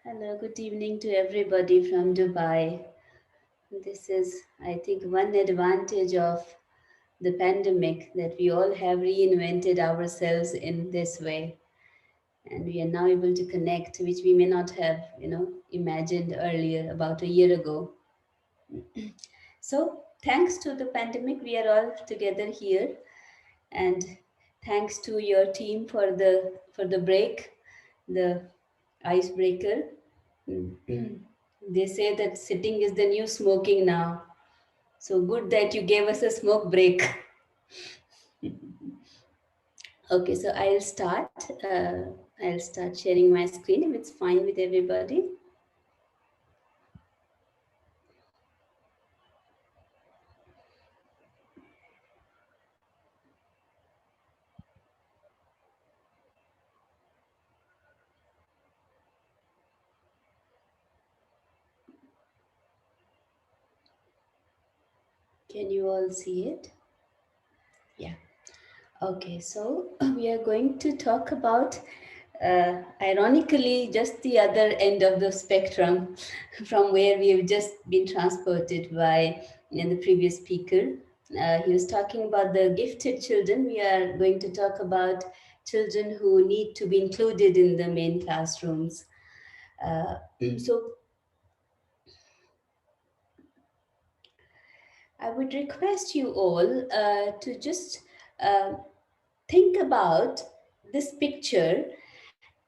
Hello, good evening to everybody from Dubai. This is, I think, one advantage of the pandemic that we all have reinvented ourselves in this way. And we are now able to connect, which we may not have, imagined earlier, about a year ago. So, thanks to the pandemic, we are all together here. And thanks to your team for the break, the icebreaker. They say that sitting is the new smoking now. So good that you gave us a smoke break. Okay, so I'll start. I'll start sharing my screen if it's fine with everybody. Can you all see it? Yeah. Okay, so we are going to talk about, ironically, just the other end of the spectrum from where we have just been transported by the previous speaker. He was talking about the gifted children. We are going to talk about children who need to be included in the main classrooms. So I would request you all to just uh, think about this picture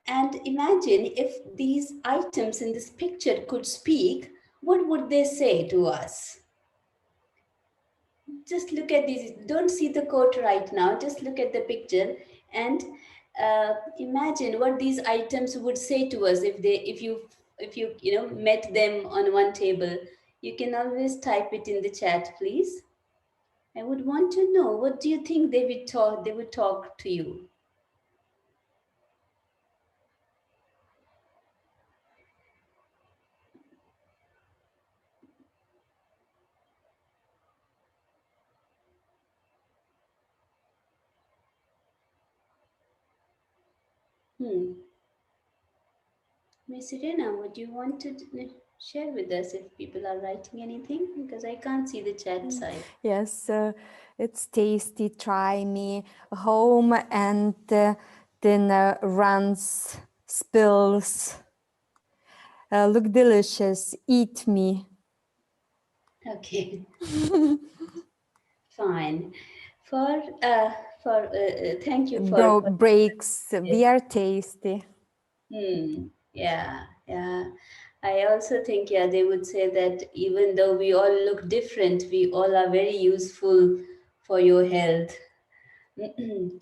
and imagine if these items in this picture could speak, what would they say to us? Just look at these. Don't see the quote right now. Just look at the picture and imagine what these items would say to us if you met them on one table. You can always type it in the chat, please. I would want to know, what do you think they would talk to you? Hmm. Miss Irena, would you want to share with us if people are writing anything? Because I can't see the chat side. Yes, it's tasty. Try me home and then runs, spills. Look delicious. Eat me. Okay, fine. For thank you for Breaks. yes. We are tasty. Yeah, yeah. I also think, yeah, they would say that even though we all look different, we all are very useful for your health.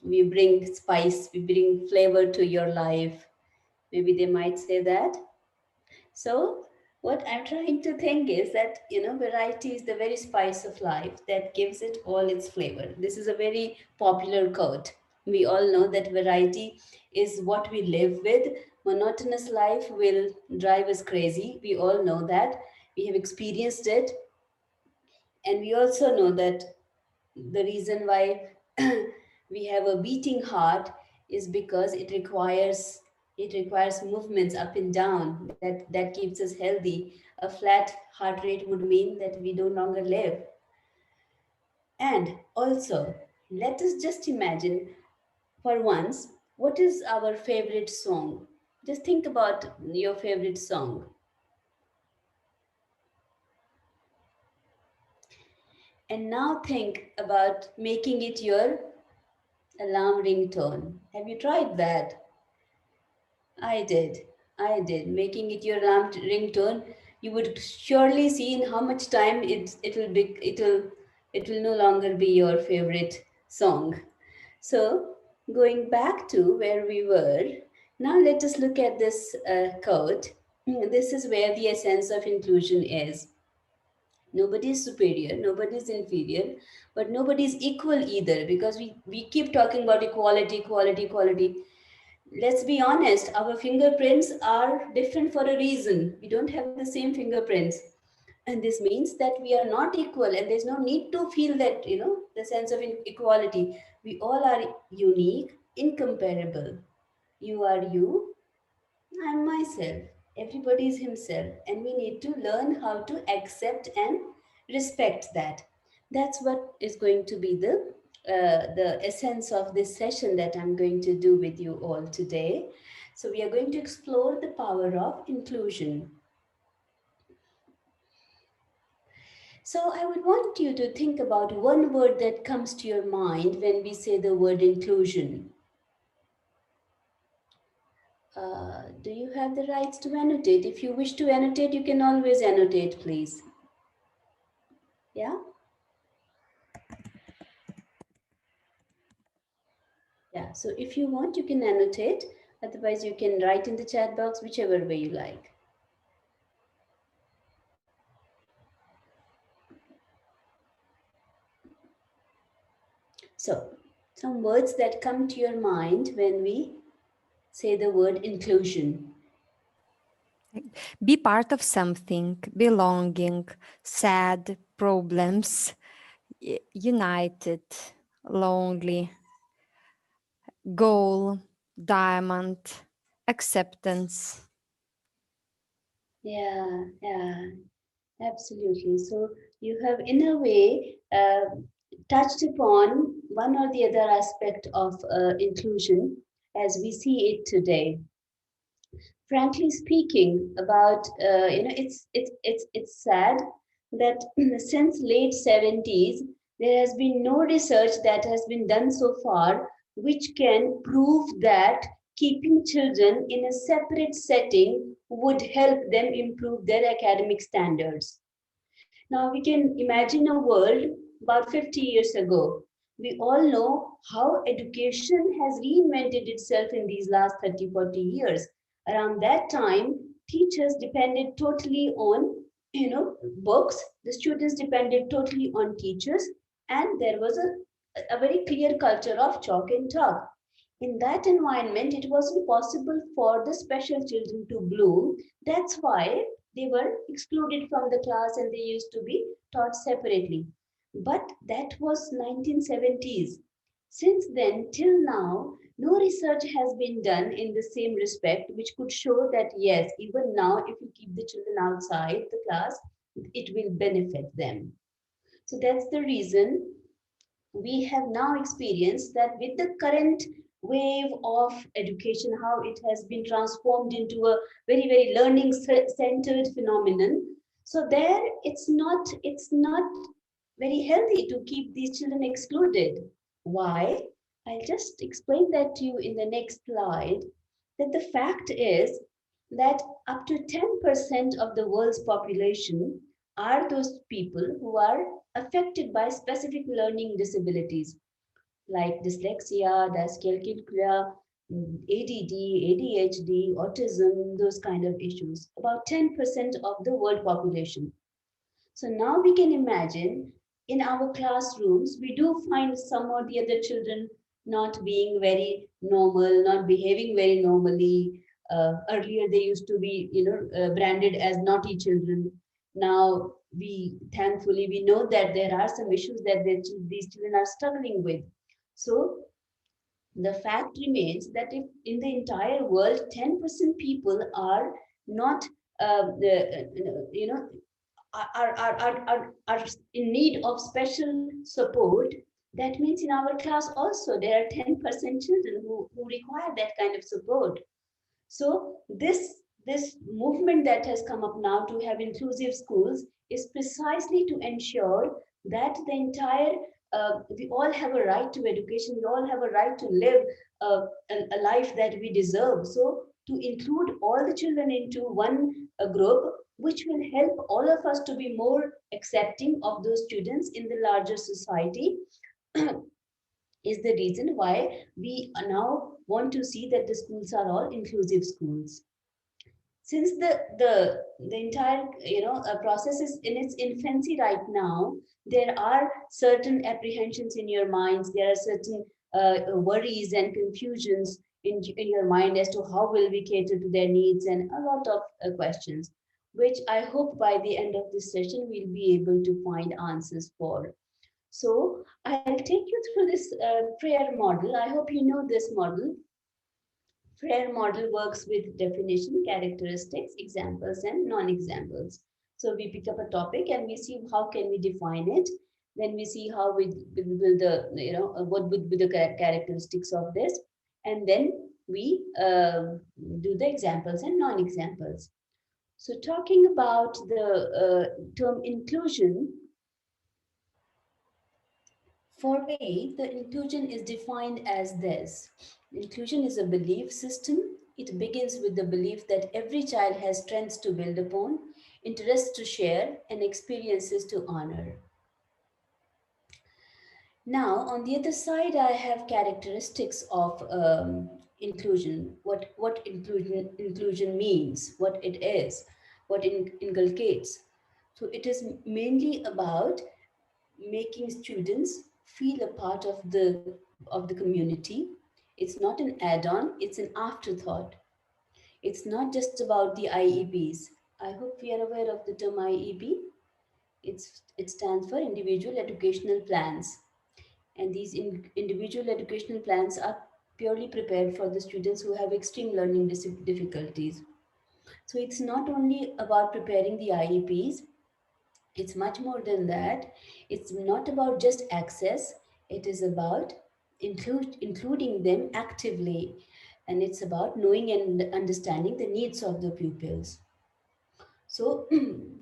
We bring spice, we bring flavor to your life. Maybe they might say that. So, what I'm trying to think is that, variety is the very spice of life that gives it all its flavor. This is a very popular quote. We all know that variety is what we live with. Monotonous life will drive us crazy. We all know that. We have experienced it. And we also know that the reason why we have a beating heart is because it requires movements up and down that keeps us healthy. A flat heart rate would mean that we no longer live. And also, let us just imagine for once, what is our favorite song? Just think about your favorite song. And now think about making it your alarm ringtone. Have you tried that? I did. I did. Making it your alarm ringtone, you would surely see in how much time it will no longer be your favorite song. So, going back to where we were, now let us look at this quote. This is where the essence of inclusion is. Nobody is superior, nobody is inferior, but nobody is equal either, because we keep talking about equality, equality, equality. Let's be honest, our fingerprints are different for a reason. We don't have the same fingerprints. And this means that we are not equal, and there's no need to feel that, the sense of equality. We all are unique, incomparable. You are you, I'm myself. Everybody is himself, and we need to learn how to accept and respect that. That's what is going to be the essence of this session that I'm going to do with you all today. So we are going to explore the power of inclusion. So I would want you to think about one word that comes to your mind when we say the word inclusion. Do you have the rights to annotate? If you wish to annotate, you can always annotate, please. Yeah? Yeah, so if you want, you can annotate. Otherwise, you can write in the chat box, whichever way you like. So, some words that come to your mind when we say the word inclusion. Be part of something, belonging, sad, problems, united, lonely, goal, diamond, acceptance. Yeah, absolutely. So you have, in a way, touched upon one or the other aspect of inclusion as we see it today. Frankly speaking, about it's sad that since late 70s there has been no research that has been done so far which can prove that keeping children in a separate setting would help them improve their academic standards. Now we can imagine a world about 50 years ago. We all know how education has reinvented itself in these last 30, 40 years. Around that time, teachers depended totally on, books. The students depended totally on teachers, and there was a very clear culture of chalk and talk. In that environment, it wasn't possible for the special children to bloom. That's why they were excluded from the class and they used to be taught separately. But that was 1970s. Since then till now, no research has been done in the same respect, which could show that yes, even now, if you keep the children outside the class, it will benefit them. So that's the reason we have now experienced that with the current wave of education, how it has been transformed into a very, very learning centered phenomenon. So there it's not very healthy to keep these children excluded. Why? I'll just explain that to you in the next slide. That the fact is that up to 10% of the world's population are those people who are affected by specific learning disabilities like dyslexia, dyscalculia, ADD, ADHD, autism, those kind of issues. About 10% of the world population. So now we can imagine in our classrooms, we do find some or the other children not being very normal, not behaving very normally. Earlier, they used to be, branded as naughty children. Now, thankfully, we know that there are some issues that these children are struggling with. So the fact remains that if in the entire world 10% people are not you know are in need of special support, that means in our class also there are 10% children who require that kind of support. So this movement that has come up now to have inclusive schools is precisely to ensure that the entire we all have a right to education. We all have a right to live a life that we deserve. So to include all the children into one group, which will help all of us to be more accepting of those students in the larger society, is the reason why we now want to see that the schools are all inclusive schools. Since the entire process is in its infancy right now, there are certain apprehensions in your minds. There are certain worries and confusions in your mind as to how will we cater to their needs, and a lot of questions, which I hope by the end of this session we'll be able to find answers for. So I'll take you through this prayer model. I hope you know this model. FRAIR model works with definition, characteristics, examples, and non-examples. So we pick up a topic and we see how can we define it. Then we see how we will what would be the characteristics of this, and then we do the examples and non-examples. So talking about the term inclusion, for me, the inclusion is defined as this. Inclusion is a belief system. It begins with the belief that every child has strengths to build upon, interests to share, and experiences to honor. Now, on the other side, I have characteristics of inclusion. What inclusion means, what it is, what inculcates. So it is mainly about making students feel a part of the community. It's not an add-on, it's an afterthought. It's not just about the IEPs. I hope we are aware of the term IEP. It stands for individual educational plans, and these individual educational plans are purely prepared for the students who have extreme learning difficulties. So it's not only about preparing the IEPs, it's much more than that. It's not about just access, it is about including them actively. And it's about knowing and understanding the needs of the pupils. So,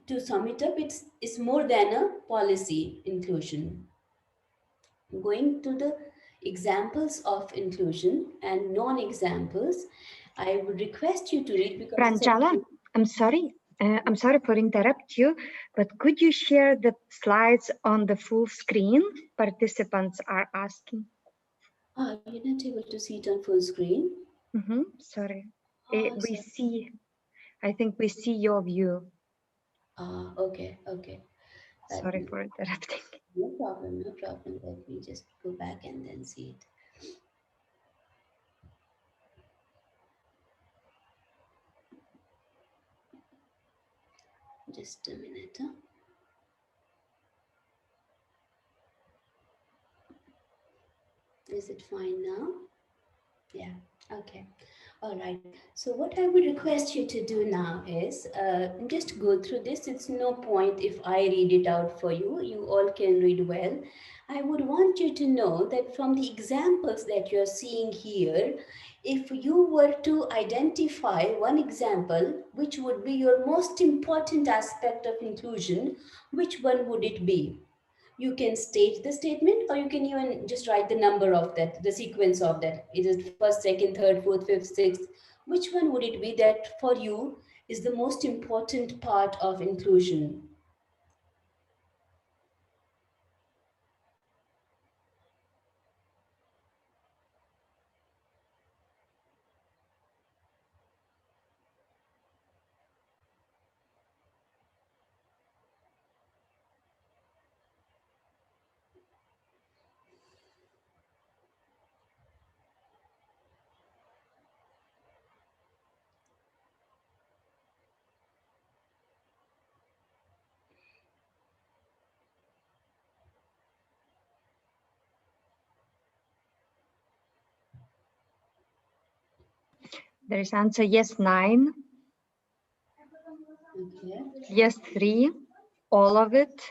to sum it up, it's more than a policy inclusion. Going to the examples of inclusion and non-examples, I would request you to read because Pranjala, I'm sorry. I'm sorry for interrupt you, but could you share the slides on the full screen? Participants are asking. you're not able to see it on full screen. Sorry. Oh, We sorry. see, I think we see your view. Okay. Sorry for interrupting. No problem. Let me just go back and then see it. Just a minute. Is it fine now? Yeah. Okay. All right. So what I would request you to do now is just go through this. It's no point if I read it out for you. You all can read well. I would want you to know that from the examples that you're seeing here, if you were to identify one example, which would be your most important aspect of inclusion, which one would it be? You can state the statement, or you can even just write the number of that, the sequence of that. Is it first, second, third, fourth, fifth, sixth? Which one would it be that for you is the most important part of inclusion? There is answer yes, 9. Okay. Yes, 3. All of it.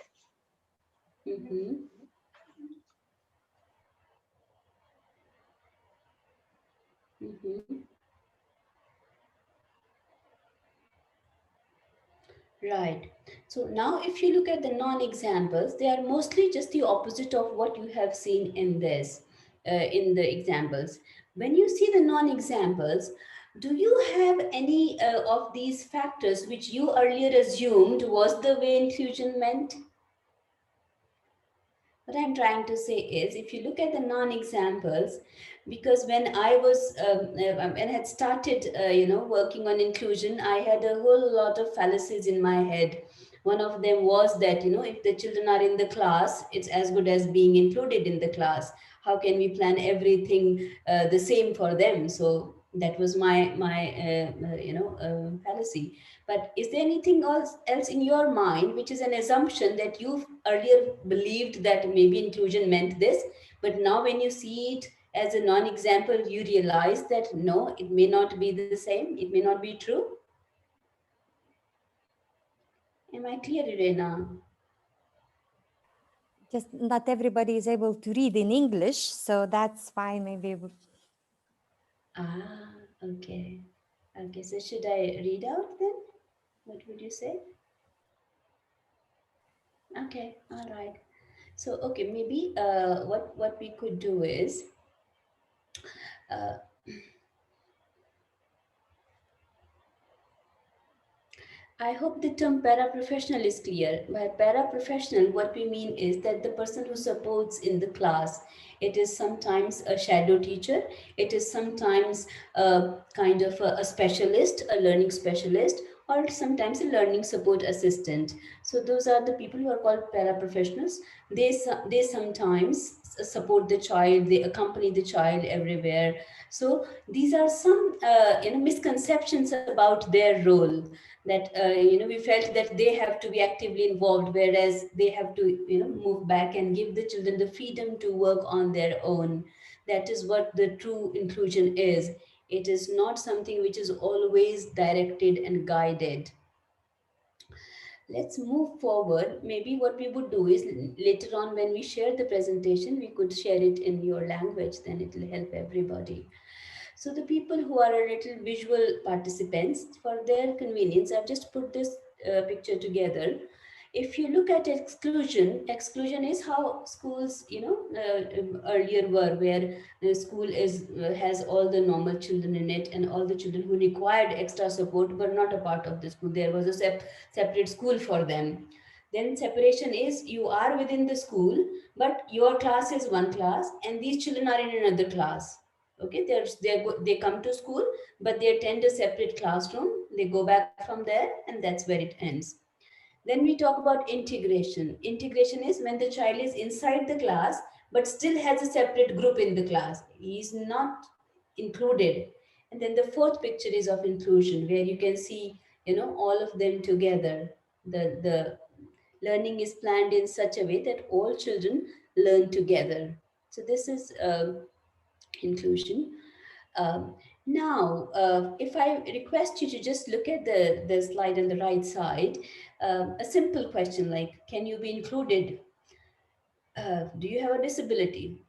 Right. So now if you look at the non-examples, they are mostly just the opposite of what you have seen in this, in the examples. When you see the non-examples, do you have any of these factors which you earlier assumed was the way inclusion meant? What I'm trying to say is, if you look at the non-examples, because when I was, when I had started, working on inclusion, I had a whole lot of fallacies in my head. One of them was that, if the children are in the class, it's as good as being included in the class. How can we plan everything the same for them? So that was my fallacy. But is there anything else in your mind, which is an assumption that you earlier believed that maybe inclusion meant this, but now when you see it, as a non-example, you realize that no, it may not be the same, it may not be true? Am I clear, Irena? Just not everybody is able to read in English, so that's why maybe. Ah, okay. Okay, so should I read out then? What would you say? Okay, all right. So, okay, maybe what we could do is, uh, I hope the term paraprofessional is clear. By paraprofessional, what we mean is that the person who supports in the class, it is sometimes a shadow teacher, it is sometimes a kind of a specialist, a learning specialist, or sometimes a learning support assistant. So those are the people who are called paraprofessionals. They sometimes support the child, they accompany the child everywhere. So these are some misconceptions about their role, that we felt that they have to be actively involved, whereas they have to move back and give the children the freedom to work on their own. That is what the true inclusion is. It is not something which is always directed and guided. Let's move forward. Maybe what we would do is later on when we share the presentation, we could share it in your language, then it will help everybody. So the people who are a little visual participants, for their convenience, I've just put this picture together. If you look at exclusion, exclusion is how schools, earlier were, where the school has all the normal children in it, and all the children who required extra support were not a part of the school. There was a separate school for them. Then separation is you are within the school, but your class is one class, and these children are in another class. Okay, they come to school, but they attend a separate classroom. They go back from there, and that's where it ends. Then we talk about integration. Integration is when the child is inside the class, but still has a separate group in the class. He is not included. And then the fourth picture is of inclusion, where you can see, all of them together. The learning is planned in such a way that all children learn together. So this is inclusion. If I request you to just look at the slide on the right side, a simple question like, can you be included? Do you have a disability?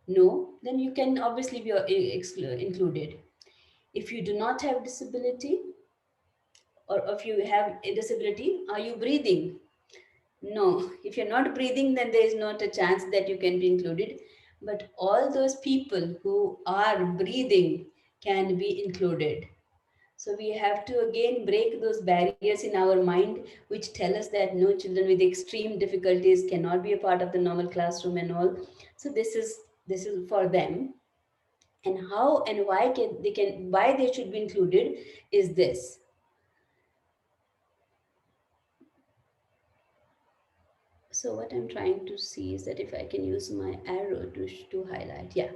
No, then you can obviously be included. If you do not have disability, or if you have a disability, are you breathing? No, if you're not breathing, then there is not a chance that you can be included. But all those people who are breathing can be included. So we have to again break those barriers in our mind, which tell us that no, children with extreme difficulties cannot be a part of the normal classroom and all. So this is for them. And how and why they should be included is this. So what I'm trying to see is that if I can use my arrow to highlight, yeah.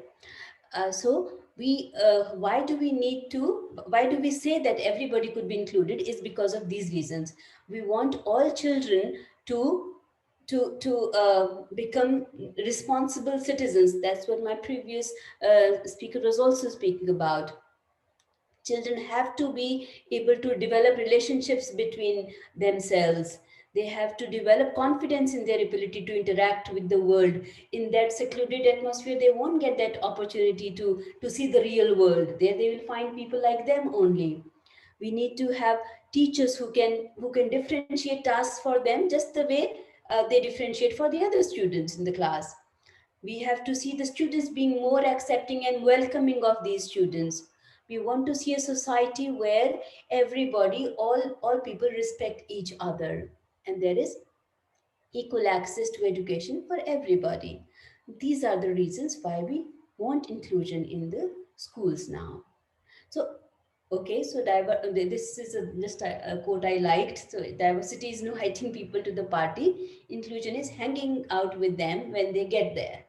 So why do we say that everybody could be included is because of these reasons. We want all children to become responsible citizens. That's what my previous speaker was also speaking about. Children have to be able to develop relationships between themselves. They have to develop confidence in their ability to interact with the world. In that secluded atmosphere, they won't get that opportunity to see the real world. There they will find people like them only. We need to have teachers who can differentiate tasks for them just the way they differentiate for the other students in the class. We have to see the students being more accepting and welcoming of these students. We want to see a society where everybody, all people respect each other, and there is equal access to education for everybody. These are the reasons why we want inclusion in the schools now. So, okay, so this is just a quote I liked. So, diversity is no inviting people to the party. Inclusion is hanging out with them when they get there.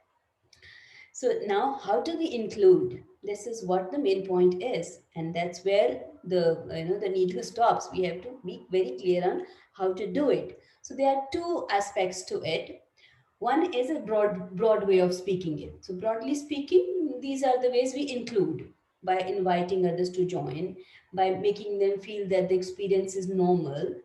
So now, how do we include? This is what the main point is, and that's where the needle stops. We have to be very clear on how to do it. So there are two aspects to it. One is a broad way of speaking it. So broadly speaking, these are the ways we include: by inviting others to join, by making them feel that the experience is normal,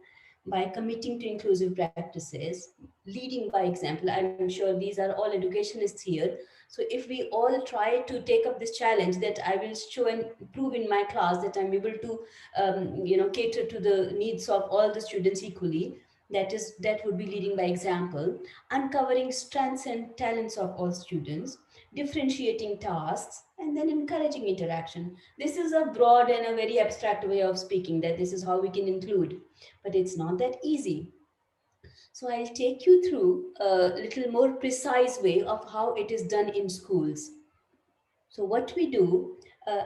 by committing to inclusive practices, leading by example. I'm sure these are all educationists here. So if we all try to take up this challenge, that I will show and prove in my class that I'm able to, cater to the needs of all the students equally, that would be leading by example. Uncovering strengths and talents of all students, differentiating tasks, and then encouraging interaction. This is a broad and a very abstract way of speaking that this is how we can include, but it's not that easy. So I'll take you through a little more precise way of how it is done in schools. So what we do,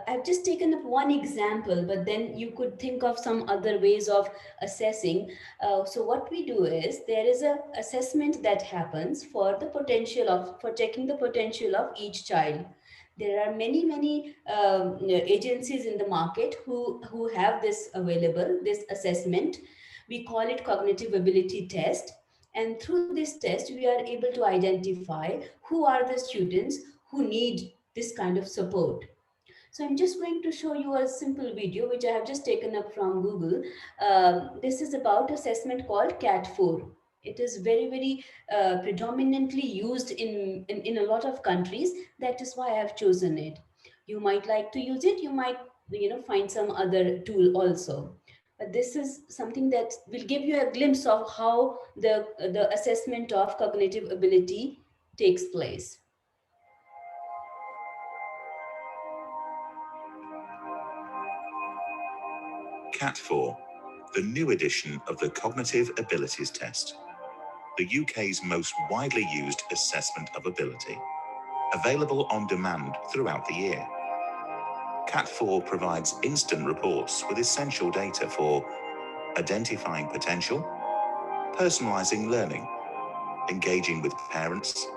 I've just taken up one example, but then you could think of some other ways of assessing. So what we do is, there is a assessment that happens for checking the potential of each child. There are many agencies in the market who have this available, this assessment. We call it cognitive ability test. And through this test, we are able to identify who are the students who need this kind of support. So I'm just going to show you a simple video which I have just taken up from Google. This is about assessment called CAT4. It is very predominantly used in a lot of countries. That is why I have chosen it. You might like to use it. You might find some other tool also. But this is something that will give you a glimpse of how the assessment of cognitive ability takes place. CAT4, the new edition of the Cognitive Abilities Test, the UK's most widely used assessment of ability, available on demand throughout the year. CAT4 provides instant reports with essential data for identifying potential, personalising learning, engaging with parents,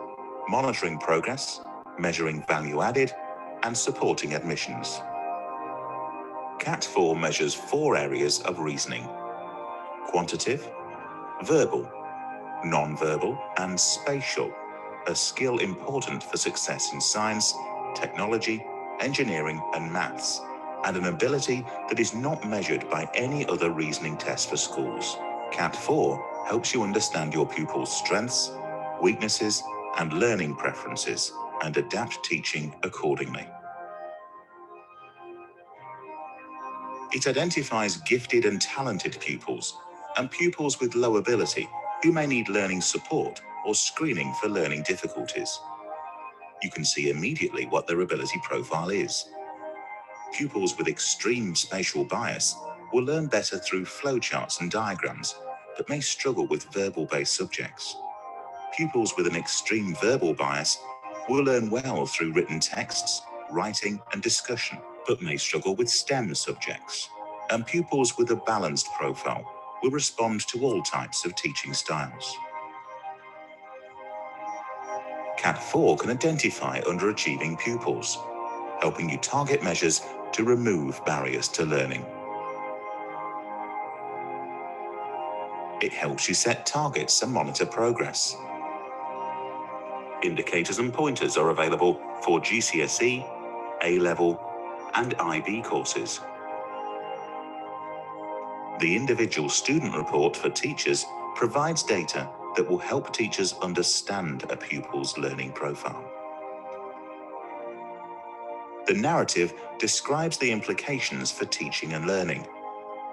monitoring progress, measuring value added, and supporting admissions. CAT4 measures 4 areas of reasoning: quantitative, verbal, non-verbal, and spatial, a skill important for success in science, technology, engineering, and maths, and an ability that is not measured by any other reasoning test for schools. CAT4 helps you understand your pupils' strengths, weaknesses, and learning preferences, and adapt teaching accordingly. It identifies gifted and talented pupils and pupils with low ability who may need learning support or screening for learning difficulties. You can see immediately what their ability profile is. Pupils with extreme spatial bias will learn better through flowcharts and diagrams, but may struggle with verbal-based subjects. Pupils with an extreme verbal bias will learn well through written texts, writing, and discussion, but may struggle with STEM subjects. And pupils with a balanced profile will respond to all types of teaching styles. CAT4 can identify underachieving pupils, helping you target measures to remove barriers to learning. It helps you set targets and monitor progress. Indicators and pointers are available for GCSE, A-level, and IB courses. The individual student report for teachers provides data that will help teachers understand a pupil's learning profile. The narrative describes the implications for teaching and learning,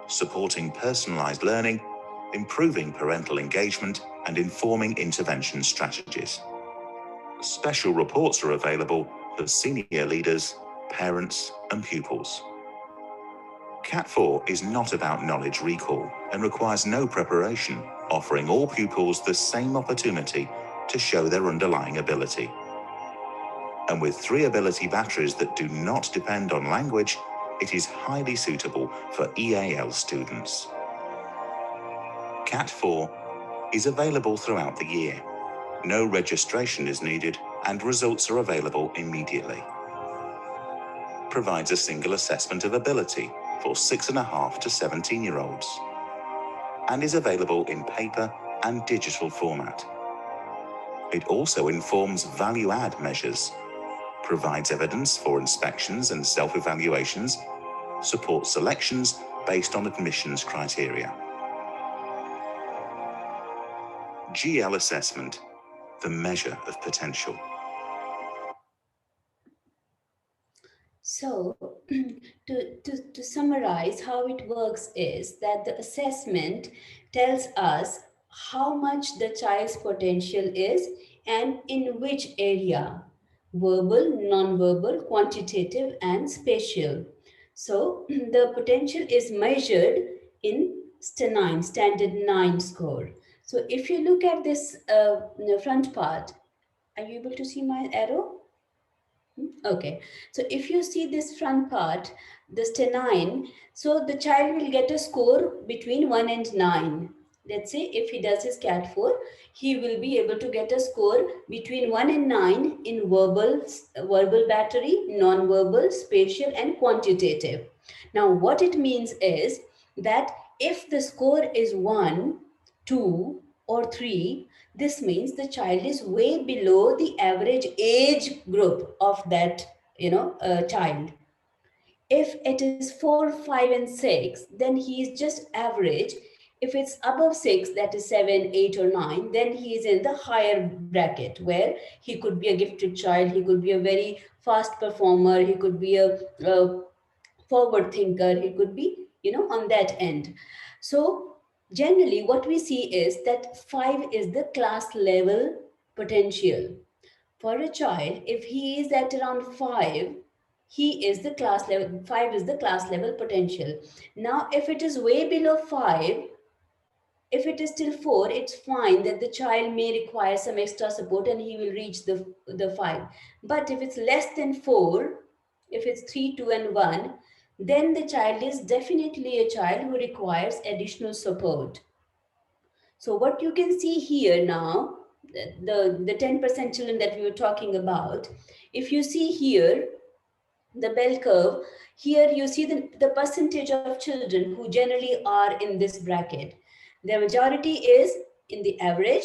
supporting personalized learning, improving parental engagement, and informing intervention strategies. Special reports are available for senior leaders, parents, and pupils. CAT4 is not about knowledge recall and requires no preparation, offering all pupils the same opportunity to show their underlying ability. And with 3 ability batteries that do not depend on language, it is highly suitable for EAL students. CAT4 is available throughout the year. No registration is needed, and results are available immediately. Provides a single assessment of ability for 6.5 to 17-year-olds, and is available in paper and digital format. It also informs value-add measures, provides evidence for inspections and self-evaluations, supports selections based on admissions criteria. GL assessment, the measure of potential. So, to summarize how it works is that the assessment tells us how much the child's potential is and in which area: verbal, non-verbal, quantitative, and spatial. So, the potential is measured in ST9, Standard 9 score. So, if you look at this front part, are you able to see my arrow? Okay, so if you see this front part, this 9, so the child will get a score between 1 and 9. Let's say if he does his CAT 4, he will be able to get a score between 1 and 9 in verbal battery, non-verbal, spatial, and quantitative. Now, what it means is that if the score is 1, 2, or 3, this means the child is way below the average age group of that, child. If it is 4, 5, and 6, then he is just average. If it's above 6, that is 7, 8, or 9, then he is in the higher bracket where he could be a gifted child, he could be a very fast performer, he could be a forward thinker, he could be, on that end. So generally what we see is that 5 is the class level potential. For a child, if he is at around 5, he is the class level, 5 is the class level potential. Now, if it is way below 5, if it is still 4, it's fine that the child may require some extra support and he will reach the 5. But if it's less than 4, if it's 3, 2, and 1, then the child is definitely a child who requires additional support. So what you can see here now, the 10% children that we were talking about, if you see here, the bell curve, here you see the percentage of children who generally are in this bracket. The majority is in the average,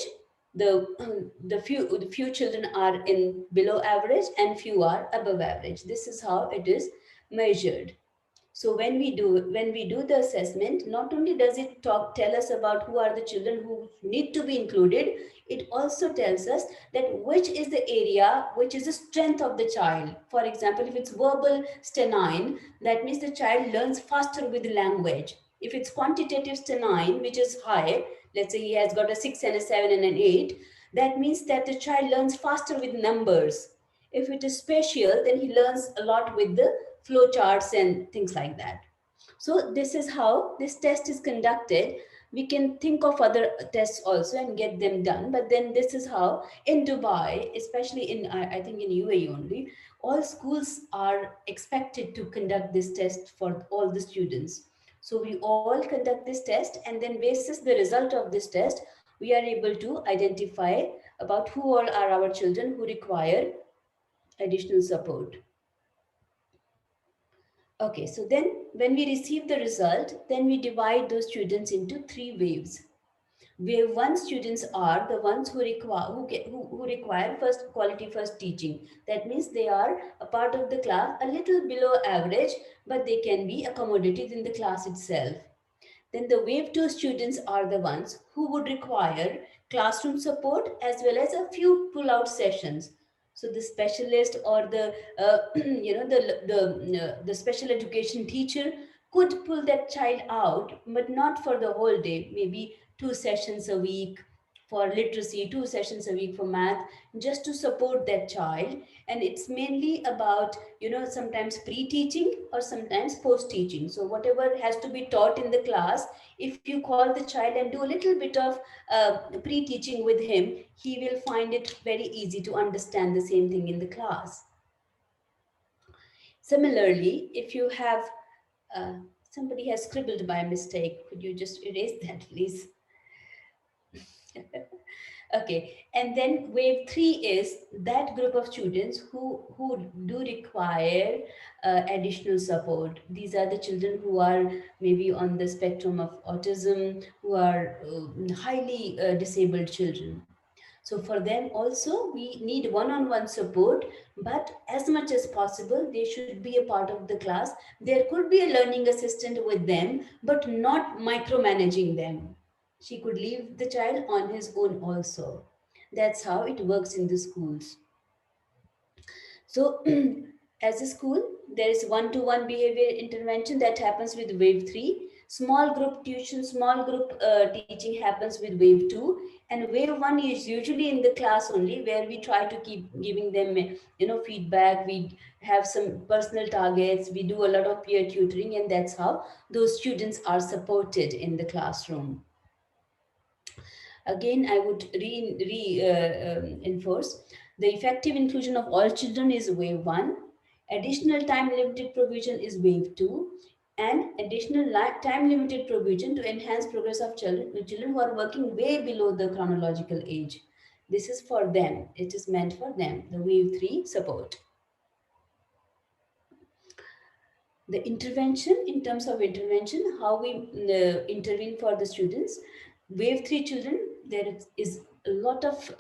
the few children are in below average and few are above average. This is how it is measured. So when we do the assessment, not only does it tell us about who are the children who need to be included, it also tells us that which is the area, which is the strength of the child. For example, if it's verbal ST9, that means the child learns faster with language. If it's quantitative ST9, which is high, let's say he has got a 6 and a 7 and an 8, that means that the child learns faster with numbers. If it is spatial, then he learns a lot with the flow charts and things like that. So this is how this test is conducted. We can think of other tests also and get them done, but then this is how in Dubai, especially in, I think in UAE only, all schools are expected to conduct this test for all the students. So we all conduct this test, and then basis the result of this test, we are able to identify about who all are our children who require additional support. Okay, so then when we receive the result, then we divide those students into 3 waves. Wave 1 students are the ones who require first quality first teaching. That means they are a part of the class, a little below average, but they can be accommodated in the class itself. Then the wave 2 students are the ones who would require classroom support as well as a few pull-out sessions. So the specialist or the the special education teacher could pull that child out, but not for the whole day. Maybe 2 sessions a week for literacy, 2 sessions a week for math, just to support that child. And it's mainly about, sometimes pre-teaching or sometimes post-teaching. So whatever has to be taught in the class, if you call the child and do a little bit of pre-teaching with him, he will find it very easy to understand the same thing in the class. Similarly, if you have, somebody has scribbled by mistake, could you just erase that, please? Okay, and then wave 3 is that group of students who do require additional support. These are the children who are maybe on the spectrum of autism, who are highly disabled children. So for them also, we need one-on-one support, but as much as possible, they should be a part of the class. There could be a learning assistant with them, but not micromanaging them. She could leave the child on his own also. That's how it works in the schools. So as a school, there is one-to-one behavior intervention that happens with wave 3. Small group tuition, small group teaching happens with wave 2. And wave 1 is usually in the class only, where we try to keep giving them, feedback. We have some personal targets. We do a lot of peer tutoring, and that's how those students are supported in the classroom. Again, I would reinforce the effective inclusion of all children is wave 1. Additional time limited provision is wave 2. And additional time limited provision to enhance progress of children who are working way below the chronological age. This is for them. It is meant for them, the wave 3 support. The intervention, in terms of intervention, how we intervene for the students. Wave 3 children, there is a lot of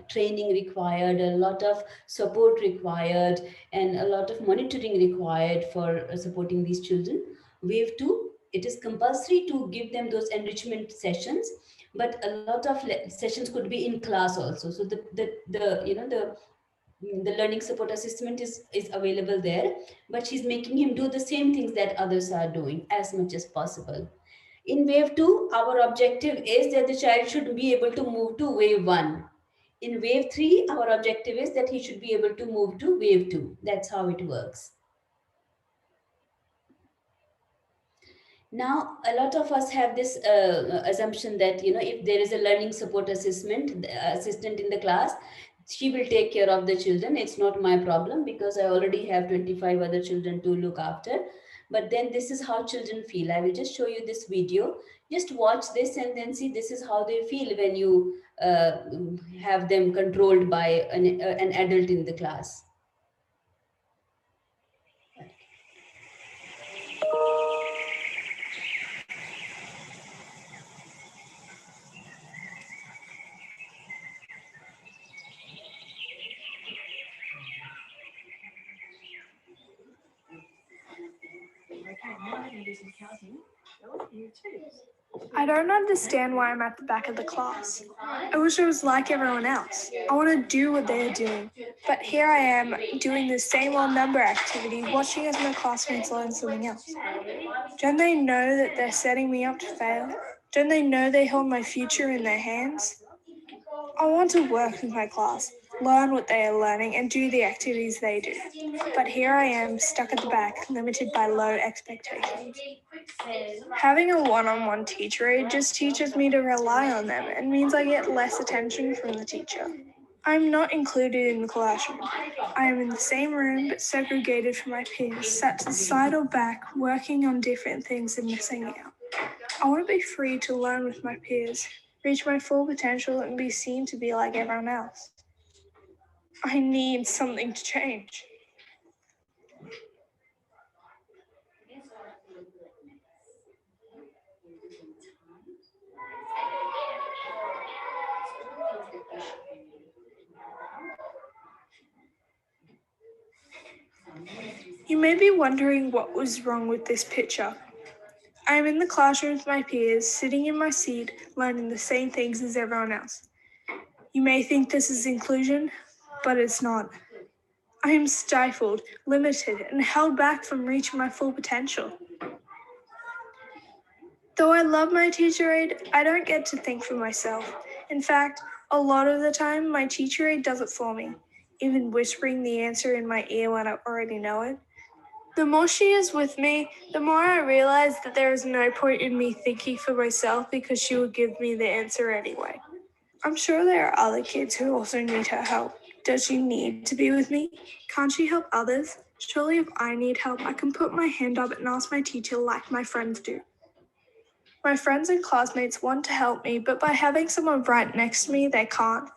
training required, a lot of support required, and a lot of monitoring required for supporting these children. Wave 2, it is compulsory to give them those enrichment sessions, but a lot of sessions could be in class also. So the learning support assessment is available there, but she's making him do the same things that others are doing as much as possible. In wave 2, our objective is that the child should be able to move to wave 1. In wave 3, our objective is that he should be able to move to wave 2. That's how it works. Now, a lot of us have this assumption that, if there is a learning support assistant in the class, she will take care of the children. It's not my problem because I already have 25 other children to look after. But then this is how children feel. I will just show you this video. Just watch this and then see this is how they feel when you have them controlled by an adult in the class. I don't understand why I'm at the back of the class. I wish I was like everyone else. I want to do what they're doing. But here I am doing the same old number activity, watching as my classmates learn something else. Don't they know that they're setting me up to fail? Don't they know they hold my future in their hands? I want to work with my class, learn what they are learning, and do the activities they do. But here I am, stuck at the back, limited by low expectations. Having a one-on-one teacher aide just teaches me to rely on them and means I get less attention from the teacher. I'm not included in the classroom. I am in the same room but segregated from my peers, sat to the side or back, working on different things and missing out. I want to be free to learn with my peers, reach my full potential and be seen to be like everyone else. I need something to change. You may be wondering what was wrong with this picture. I am in the classroom with my peers, sitting in my seat, learning the same things as everyone else. You may think this is inclusion, but it's not. I am stifled, limited, and held back from reaching my full potential. Though I love my teacher aide, I don't get to think for myself. In fact, a lot of the time, my teacher aide does it for me, even whispering the answer in my ear when I already know it. The more she is with me, the more I realize that there is no point in me thinking for myself because she will give me the answer anyway. I'm sure there are other kids who also need her help. Does she need to be with me? Can't she help others? Surely if I need help, I can put my hand up and ask my teacher like my friends do. My friends and classmates want to help me, but by having someone right next to me, they can't.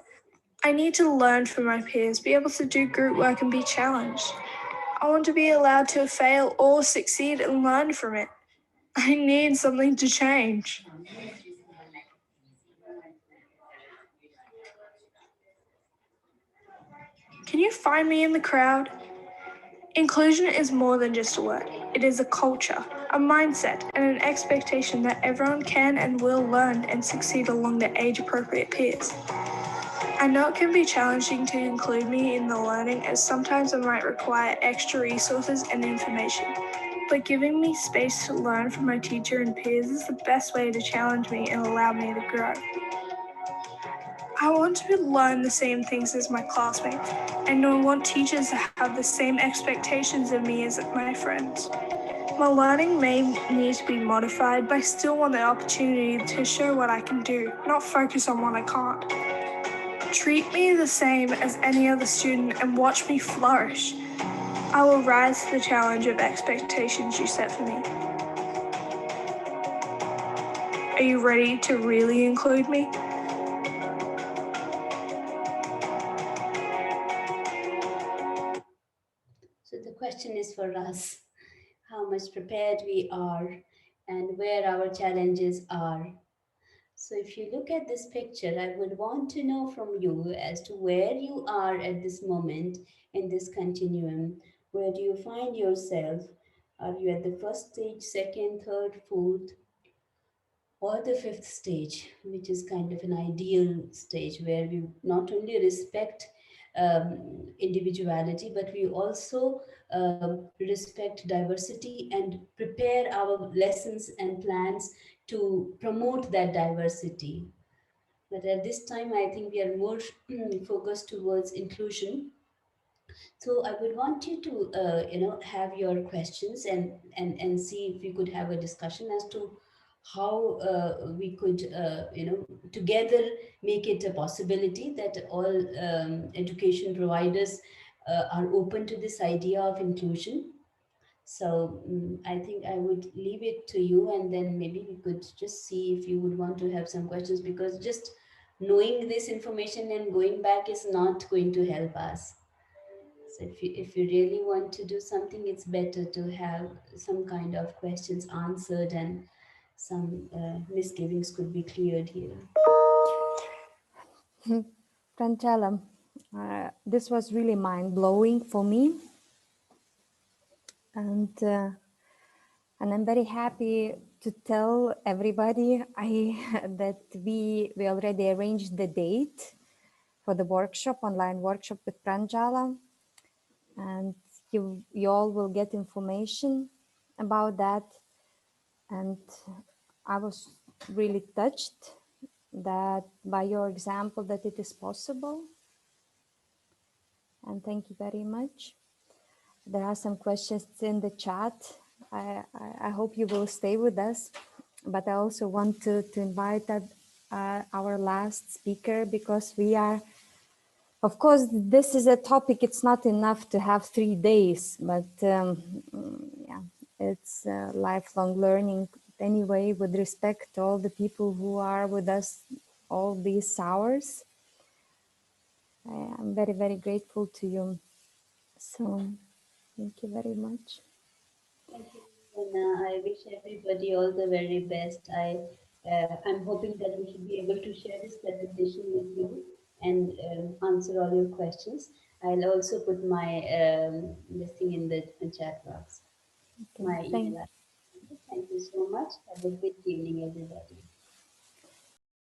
I need to learn from my peers, be able to do group work and be challenged. I want to be allowed to fail or succeed and learn from it. I need something to change. Can you find me in the crowd? Inclusion is more than just a word. It is a culture, a mindset, and an expectation that everyone can and will learn and succeed along their age-appropriate peers. I know it can be challenging to include me in the learning, as sometimes I might require extra resources and information, but giving me space to learn from my teacher and peers is the best way to challenge me and allow me to grow. I want to learn the same things as my classmates, and I want teachers to have the same expectations of me as my friends. My learning may need to be modified, but I still want the opportunity to show what I can do, not focus on what I can't. Treat me the same as any other student and watch me flourish. I will rise to the challenge of expectations you set for me. Are you ready to really include me? So the question is for us, how much prepared we are and where our challenges are. So if you look at this picture, I would want to know from you as to where you are at this moment in this continuum. Where do you find yourself? Are you at the first stage, second, third, fourth, or the fifth stage, which is kind of an ideal stage where we not only respect individuality, but we also respect diversity and prepare our lessons and plans to promote that diversity. But at this time, I think we are more focused towards inclusion. So I would want you to, have your questions and see if we could have a discussion as to how we could, together make it a possibility that all education providers are open to this idea of inclusion. So I think I would leave it to you, and then maybe we could just see if you would want to have some questions, because just knowing this information and going back is not going to help us. So if you really want to do something, it's better to have some kind of questions answered and some misgivings could be cleared here. Pranjala, this was really mind-blowing for me. And I'm very happy to tell everybody that we already arranged the date for the workshop, online workshop with Pranjala. And you all will get information about that. And I was really touched that by your example that it is possible. And thank you very much. There are some questions in the chat. I hope you will stay with us, but I also want to invite our last speaker, because we are, of course, this is a topic, it's not enough to have 3 days, but yeah, it's lifelong learning anyway, with respect to all the people who are with us all these hours. I'm very, very grateful to you. So thank you very much. Thank you, Anna. I wish everybody all the very best. I'm hoping that we should be able to share this presentation with you and answer all your questions. I'll also put my this thing in the chat box. Okay, My email. Thank you so much. Have a good evening, everybody.